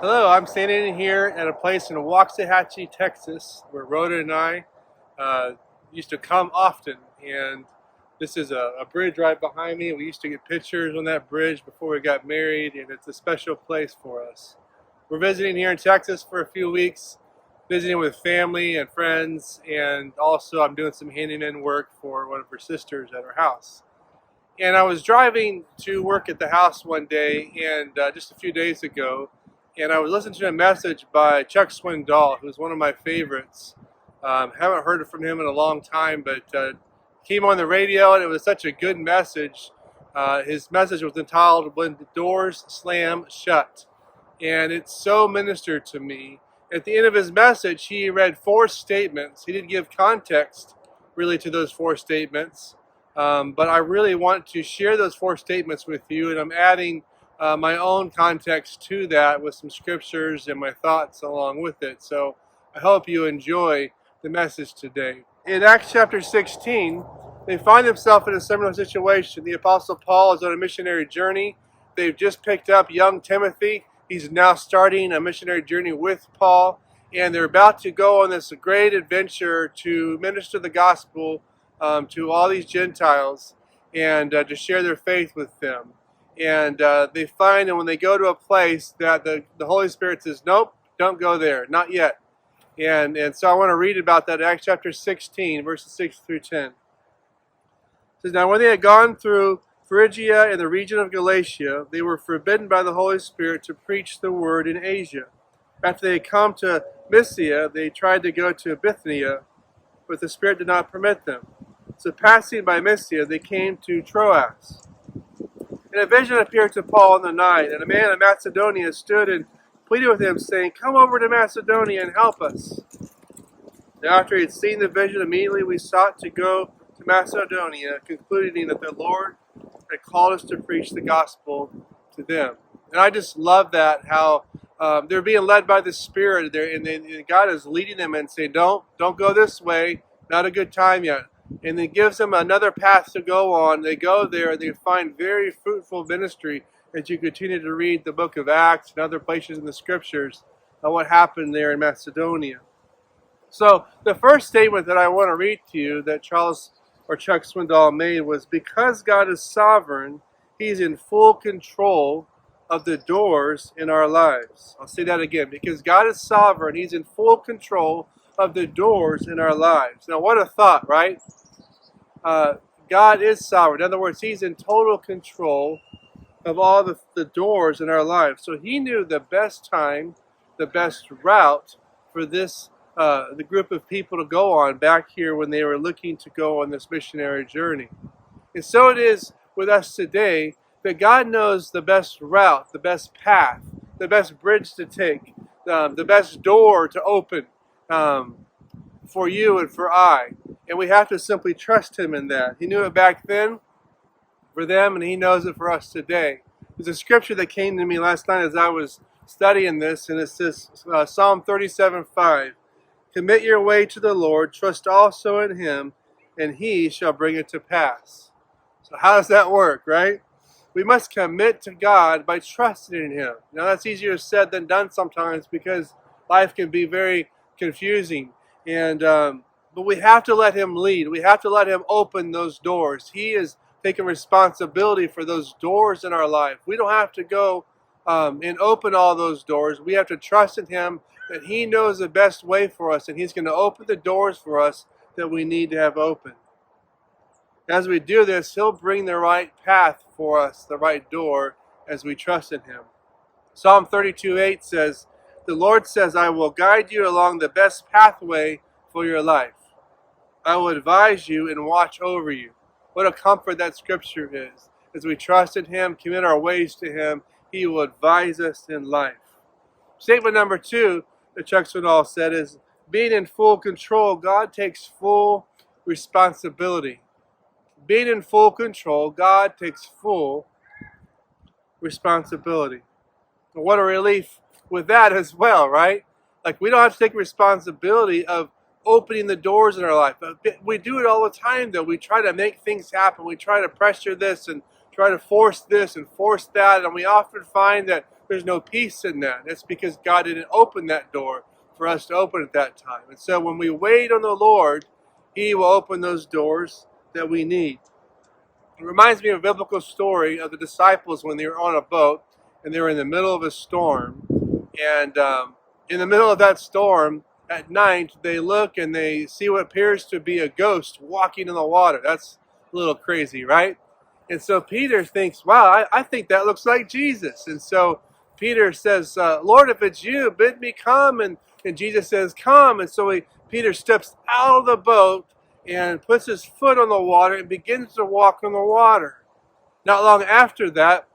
Hello, I'm standing here at a place in Waxahachie, Texas, where Rhoda and I uh, used to come often. And this is a bridge right behind me. We used to get pictures on that bridge before we got married, and it's a special place for us. We're visiting here in Texas for a few weeks, visiting with family and friends, and also I'm doing some handyman work for one of her sisters at her house. And I was driving to work at the house one day, and just a few days ago, and I was listening to a message by Chuck Swindoll, who's one of my favorites. Haven't heard from him in a long time, but came on the radio, and it was such a good message. His message was entitled "When the Doors Slam Shut," and it so ministered to me. At the end of his message, he read four statements. He didn't give context really to those four statements. But I really want to share those four statements with you, and I'm adding my own context to that with some scriptures and my thoughts along with it. So I hope you enjoy the message today. In Acts chapter 16, they find themselves in a similar situation. The Apostle Paul is on a missionary journey. They've just picked up young Timothy. He's now starting a missionary journey with Paul, and they're about to go on this great adventure to minister the gospel to all these Gentiles and to share their faith with them. And they find that when they go to a place that the Holy Spirit says, nope, don't go there, not yet. And so I want to read about that in Acts chapter 16, verses 6 through 10. It says, now when they had gone through Phrygia and the region of Galatia, they were forbidden by the Holy Spirit to preach the word in Asia. After they had come to Mysia, they tried to go to Bithynia, but the Spirit did not permit them. So passing by Mysia, they came to Troas. And a vision appeared to Paul in the night, and a man of Macedonia stood and pleaded with him, saying, come over to Macedonia and help us. And after he had seen the vision, immediately we sought to go to Macedonia, concluding that the Lord had called us to preach the gospel to them. And I just love that, how they're being led by the Spirit there, and God is leading them and saying, don't go this way, not a good time yet. And then gives them another path to go on. They go there and they find very fruitful ministry as you continue to read the book of Acts and other places in the scriptures on what happened there in Macedonia. So the first statement that I want to read to you that Chuck Swindoll made was, because God is sovereign, He's in full control of the doors in our lives. I'll say that again. Because God is sovereign, He's in full control of the doors in our lives. Now, what a thought, right? God is sovereign. In other words, He's in total control of all the doors in our lives. So He knew the best time, the best route for the group of people to go on back here when they were looking to go on this missionary journey. And so it is with us today, that God knows the best route, the best path, the best bridge to take, the best door to open for you and for I. And we have to simply trust Him in that. He knew it back then for them, and He knows it for us today. There's a scripture that came to me last night as I was studying this, and it says Psalm 37:5. Commit your way to the Lord, trust also in Him, and He shall bring it to pass. So how does that work, right? We must commit to God by trusting in Him. Now that's easier said than done sometimes, because life can be very confusing. And but we have to let Him lead. We have to let Him open those doors. He is taking responsibility for those doors in our life. We don't have to go and open all those doors. We have to trust in Him that He knows the best way for us, and He's going to open the doors for us that we need to have open. As we do this, He'll bring the right path for us, the right door, as we trust in Him. Psalm 32:8 says, the Lord says, I will guide you along the best pathway for your life. I will advise you and watch over you. What a comfort that scripture is. As we trust in Him, commit our ways to Him, He will advise us in life. Statement number 2 that Chuck Swindoll said is, being in full control, God takes full responsibility. Being in full control, God takes full responsibility. And what a relief with that as well, right? Like, we don't have to take responsibility of opening the doors in our life. We do it all the time, though. We try to make things happen. We try to pressure this and try to force this and force that. And we often find that there's no peace in that. That's because God didn't open that door for us to open at that time. And so when we wait on the Lord, He will open those doors that we need. It reminds me of a biblical story of the disciples when they were on a boat and they were in the middle of a storm. And in the middle of that storm, at night, they look and they see what appears to be a ghost walking in the water. That's a little crazy, right? And so Peter thinks, wow, I think that looks like Jesus. And so Peter says, Lord, if it's you, bid me come. And Jesus says, come. And so Peter steps out of the boat and puts his foot on the water and begins to walk on the water. Not long after that,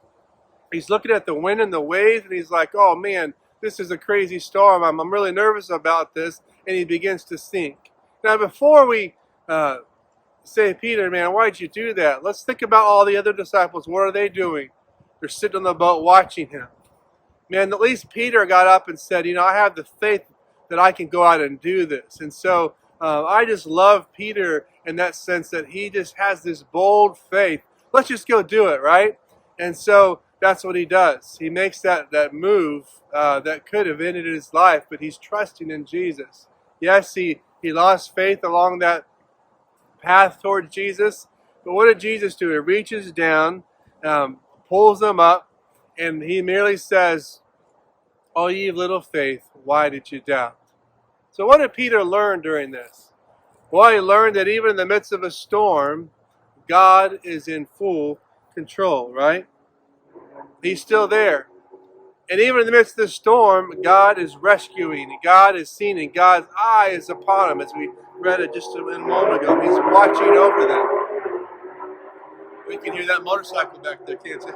he's looking at the wind and the waves, and he's like, oh man, this is a crazy storm. I'm really nervous about this. And he begins to sink. Now, before we say, Peter, man, why'd you do that? Let's think about all the other disciples. What are they doing? They're sitting on the boat watching him. Man, at least Peter got up and said, I have the faith that I can go out and do this. And so I just love Peter in that sense that he just has this bold faith. Let's just go do it, right? And so that's what he does. He makes that move that could have ended his life, but he's trusting in Jesus. Yes, he lost faith along that path towards Jesus, but what did Jesus do? He reaches down, pulls them up, and he merely says, "Oh, ye of little faith, why did you doubt?" So what did Peter learn during this? Well, he learned that even in the midst of a storm, God is in full control, right? He's still there. And even in the midst of the storm, God is rescuing. God is seeing, and God's eye is upon him, as we read it just a moment ago. He's watching over them. We can hear that motorcycle back there, can't you?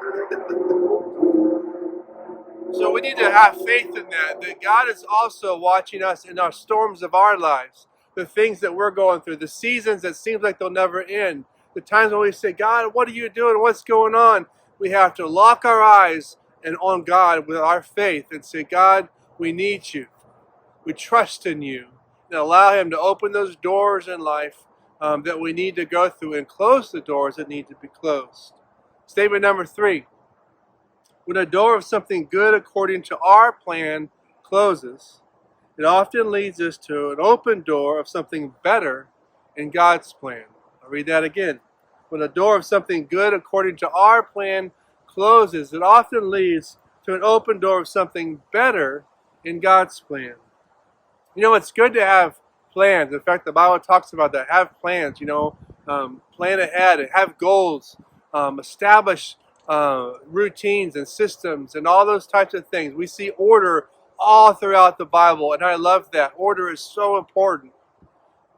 So we need to have faith in that God is also watching us in our storms of our lives, the things that we're going through, the seasons that seem like they'll never end, the times when we say, God, what are you doing? What's going on? We have to lock our eyes and on God with our faith and say, God, we need you. We trust in you. And allow him to open those doors in life that we need to go through and close the doors that need to be closed. Statement number 3. When a door of something good according to our plan closes, it often leads us to an open door of something better in God's plan. I'll read that again. When a door of something good according to our plan closes, it often leads to an open door of something better in God's plan. It's good to have plans. In fact, the Bible talks about that. Have plans, plan ahead, have goals, establish routines and systems and all those types of things. We see order all throughout the Bible, and I love that. Order is so important.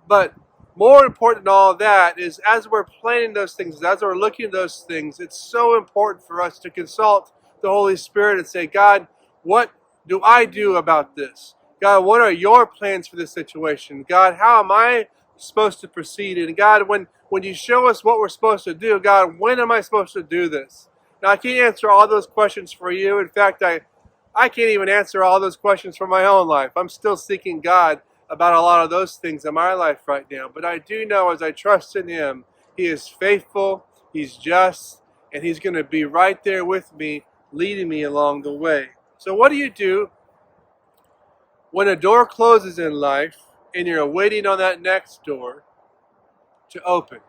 But more important than all that is, as we're planning those things, as we're looking at those things, it's so important for us to consult the Holy Spirit and say, God, what do I do about this? God, what are your plans for this situation? God, how am I supposed to proceed? And God, when you show us what we're supposed to do, God, when am I supposed to do this? Now, I can't answer all those questions for you. In fact, I can't even answer all those questions for my own life. I'm still seeking God about a lot of those things in my life right now. But I do know, as I trust in him, he is faithful, he's just, and he's going to be right there with me, leading me along the way. So what do you do when a door closes in life and you're waiting on that next door to open?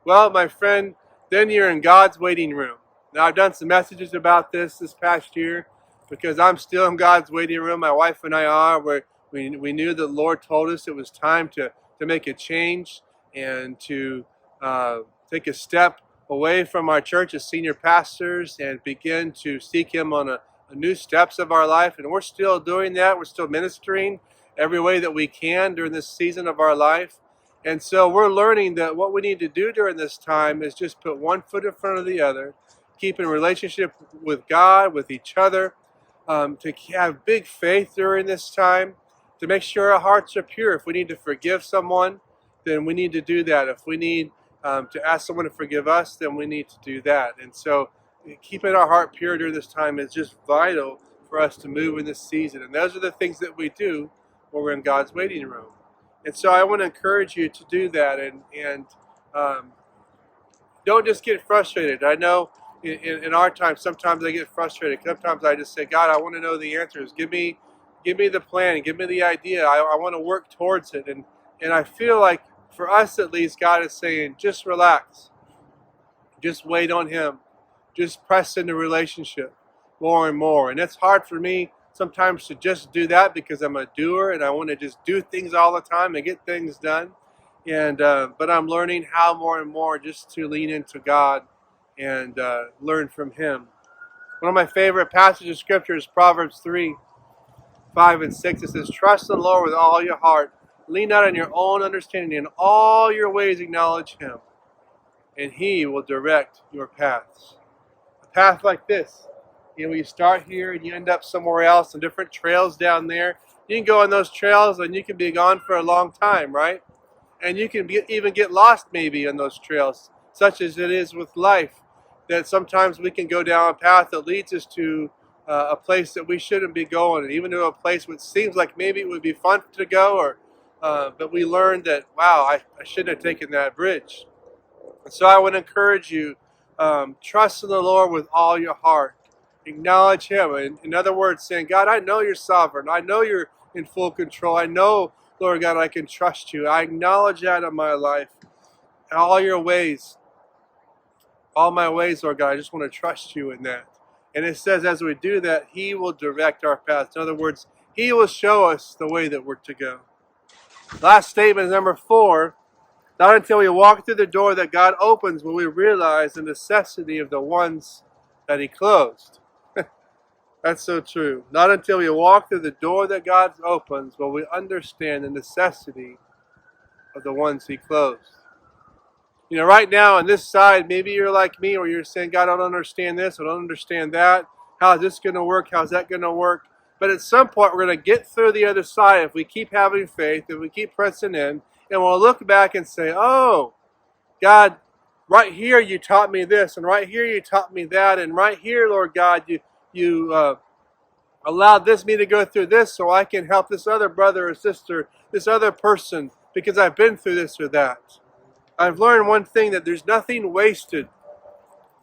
Well, my friend, then you're in God's waiting room. Now, I've done some messages about this past year because I'm still in God's waiting room. My wife and I are. We knew that the Lord told us it was time to make a change and to take a step away from our church as senior pastors and begin to seek him on a new steps of our life. And we're still doing that. We're still ministering every way that we can during this season of our life. And so we're learning that what we need to do during this time is just put one foot in front of the other, keep in relationship with God, with each other, to have big faith during this time, to make sure our hearts are pure. If we need to forgive someone, then we need to do that. If we need to ask someone to forgive us, then we need to do that. And so keeping our heart pure during this time is just vital for us to move in this season. And those are the things that we do when we're in God's waiting room. And so I want to encourage you to do that and don't just get frustrated. I know, in our time, sometimes I get frustrated. Sometimes I just say, God, I want to know the answers. Give me the plan. Give me the idea. I want to work towards it. And I feel like for us at least, God is saying, just relax. Just wait on Him. Just press into relationship more and more. And it's hard for me sometimes to just do that because I'm a doer and I want to just do things all the time and get things done. And but I'm learning how more and more just to lean into God and learn from Him. One of my favorite passages of Scripture is Proverbs 3, 5 and 6. It says, trust in the Lord with all your heart. Lean not on your own understanding. In all your ways acknowledge Him, and He will direct your paths. A path like this, you start here and you end up somewhere else, and different trails down there. You can go on those trails and you can be gone for a long time, right? And you can even get lost maybe on those trails, such as it is with life, that sometimes we can go down a path that leads us to a place that we shouldn't be going, and even to a place which seems like maybe it would be fun to go, but we learned that, wow, I shouldn't have taken that bridge. And so I would encourage you, trust in the Lord with all your heart. Acknowledge Him. In other words, saying, God, I know You're sovereign. I know You're in full control. I know, Lord God, I can trust You. I acknowledge that in my life. In all Your ways, all my ways, Lord God, I just want to trust You in that. And it says as we do that, He will direct our paths. In other words, He will show us the way that we're to go. Last statement is number 4. Not until we walk through the door that God opens will we realize the necessity of the ones that He closed. That's so true. Not until we walk through the door that God opens will we understand the necessity of the ones He closed. You know, right now on this side, maybe you're like me, or you're saying, God, I don't understand this, I don't understand that. How is this going to work? How's that going to work? But at some point, we're going to get through the other side if we keep having faith, if we keep pressing in, and we'll look back and say, oh, God, right here you taught me this, and right here you taught me that, and right here, Lord God, you allowed me to go through this so I can help this other brother or sister, this other person, because I've been through this or that. I've learned one thing, that there's nothing wasted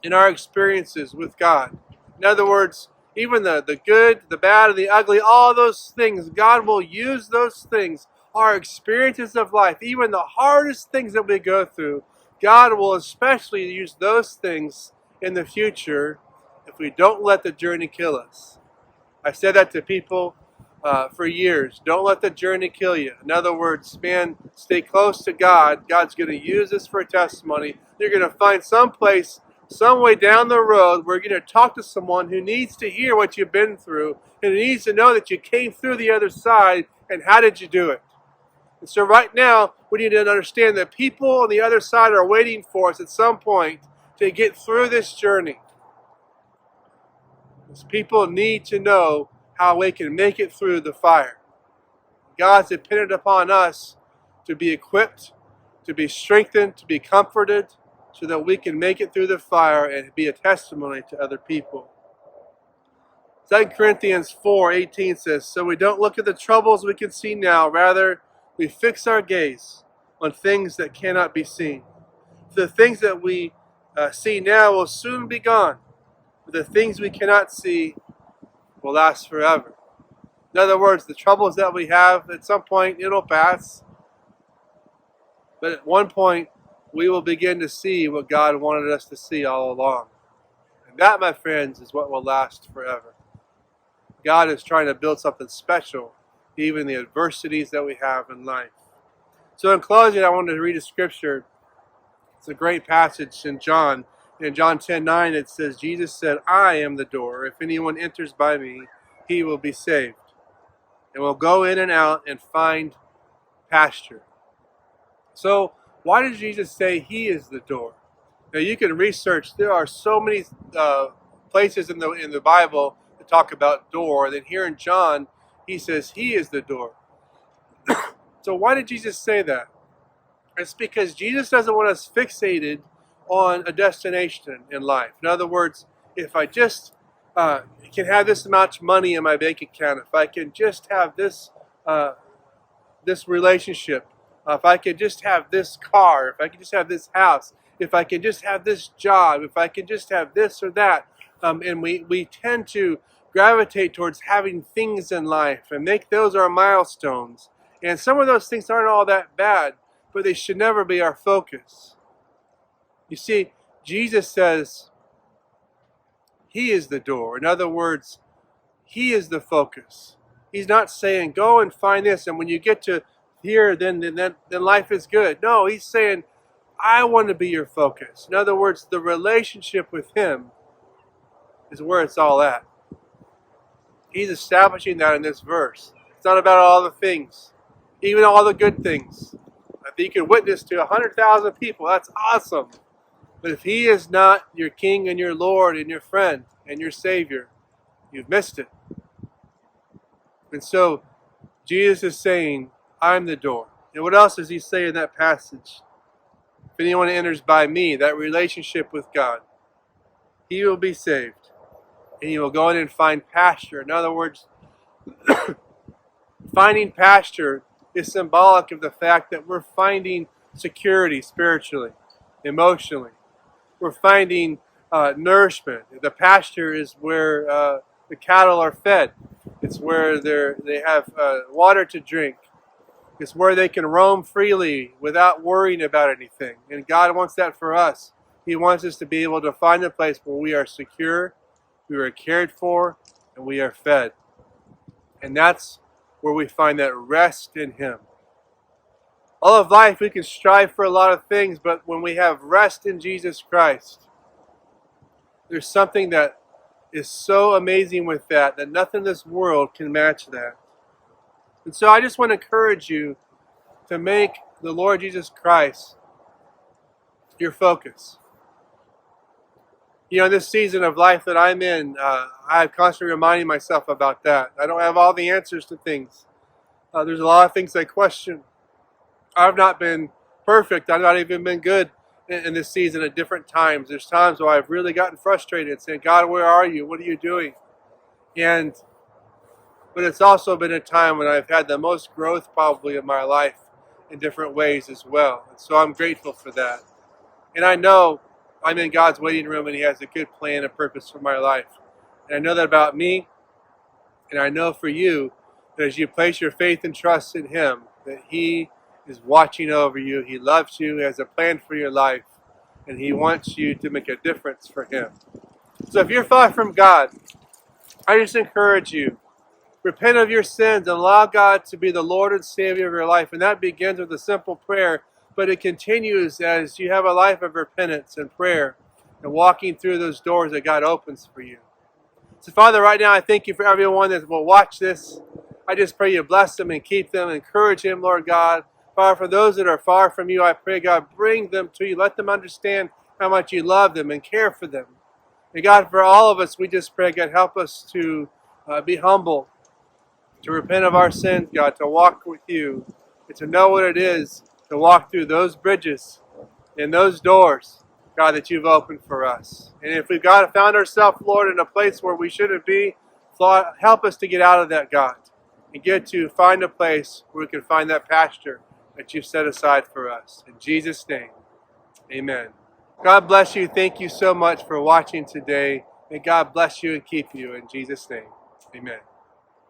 in our experiences with God. In other words, even the good, the bad, and the ugly, all those things, God will use those things, our experiences of life, even the hardest things that we go through, God will especially use those things in the future if we don't let the journey kill us. I've said that to people for years. Don't let the journey kill you. In other words, man, stay close to God. God's going to use this for a testimony. You're going to find some place, some way down the road where you're going to talk to someone who needs to hear what you've been through and needs to know that you came through the other side, and how did you do it? And so right now, we need to understand that people on the other side are waiting for us at some point to get through this journey. These people need to know how we can make it through the fire. God's dependent upon us to be equipped, to be strengthened, to be comforted, so that we can make it through the fire and be a testimony to other people. 2 Corinthians 4:18 says, so we don't look at the troubles we can see now, rather we fix our gaze on things that cannot be seen. The things that we see now will soon be gone, but the things we cannot see will last forever. In other words, the troubles that we have, at some point it'll pass, but at one point we will begin to see what God wanted us to see all along. And that, my friends, is what will last forever. God is trying to build something special, even the adversities that we have in life. So in closing, I wanted to read a scripture. It's a great passage in John. In John 10:9, it says, Jesus said, I am the door. If anyone enters by me, he will be saved, and will go in and out and find pasture. So why did Jesus say He is the door? Now you can research. There are so many places in the Bible that talk about door. Then here in John, He says He is the door. So why did Jesus say that? It's because Jesus doesn't want us fixated on a destination in life. In other words, if I just can have this much money in my bank account, if I can just have this relationship, if I could just have this car, if I could just have this house, if I can just have this job, if I can just have this or that. And we tend to gravitate towards having things in life and make those our milestones. And some of those things aren't all that bad, but they should never be our focus. You see, Jesus says He is the door. In other words, He is the focus. He's not saying, go and find this, and when you get to here, then life is good. No, He's saying, I want to be your focus. In other words, the relationship with Him is where it's all at. He's establishing that in this verse. It's not about all the things, even all the good things. If you can witness to 100,000 people, that's awesome. But if He is not your King and your Lord and your friend and your Savior, you've missed it. And so Jesus is saying, I'm the door. And what else does He say in that passage? If anyone enters by me, that relationship with God, he will be saved. And he will go in and find pasture. In other words, finding pasture is symbolic of the fact that we're finding security spiritually, emotionally. We're finding nourishment. The pasture is where the cattle are fed. It's where they have water to drink. It's where they can roam freely without worrying about anything. And God wants that for us. He wants us to be able to find a place where we are secure, we are cared for, and we are fed. And that's where we find that rest in Him. All of life, we can strive for a lot of things, but when we have rest in Jesus Christ, there's something that is so amazing with that nothing in this world can match that. And so I just want to encourage you to make the Lord Jesus Christ your focus. You know, in this season of life that I'm in, I'm constantly reminding myself about that. I don't have all the answers to things. There's a lot of things I question. I've not been perfect. I've not even been good in this season at different times. There's times where I've really gotten frustrated and saying, God, where are you? What are you doing? But it's also been a time when I've had the most growth probably in my life in different ways as well. And so I'm grateful for that. And I know I'm in God's waiting room and He has a good plan and purpose for my life. And I know that about me, and I know for you that as you place your faith and trust in Him, that He is watching over you. He loves you, He has a plan for your life, and He wants you to make a difference for Him. So if you're far from God, I just encourage you, repent of your sins and allow God to be the Lord and Savior of your life. And that begins with a simple prayer, but it continues as you have a life of repentance and prayer and walking through those doors that God opens for you. So Father, right now I thank You for everyone that will watch this. I just pray You bless them and keep them, encourage them, Lord God. Father, for those that are far from You, I pray, God, bring them to You. Let them understand how much You love them and care for them. And God, for all of us, we just pray, God, help us to be humble, to repent of our sins, God, to walk with You, and to know what it is to walk through those bridges and those doors, God, that You've opened for us. And if we've found ourselves, Lord, in a place where we shouldn't be, Lord, help us to get out of that, God, and get to find a place where we can find that pasture that You've set aside for us. In Jesus' name, amen. God bless you. Thank you so much for watching today. May God bless you and keep you. In Jesus' name, amen.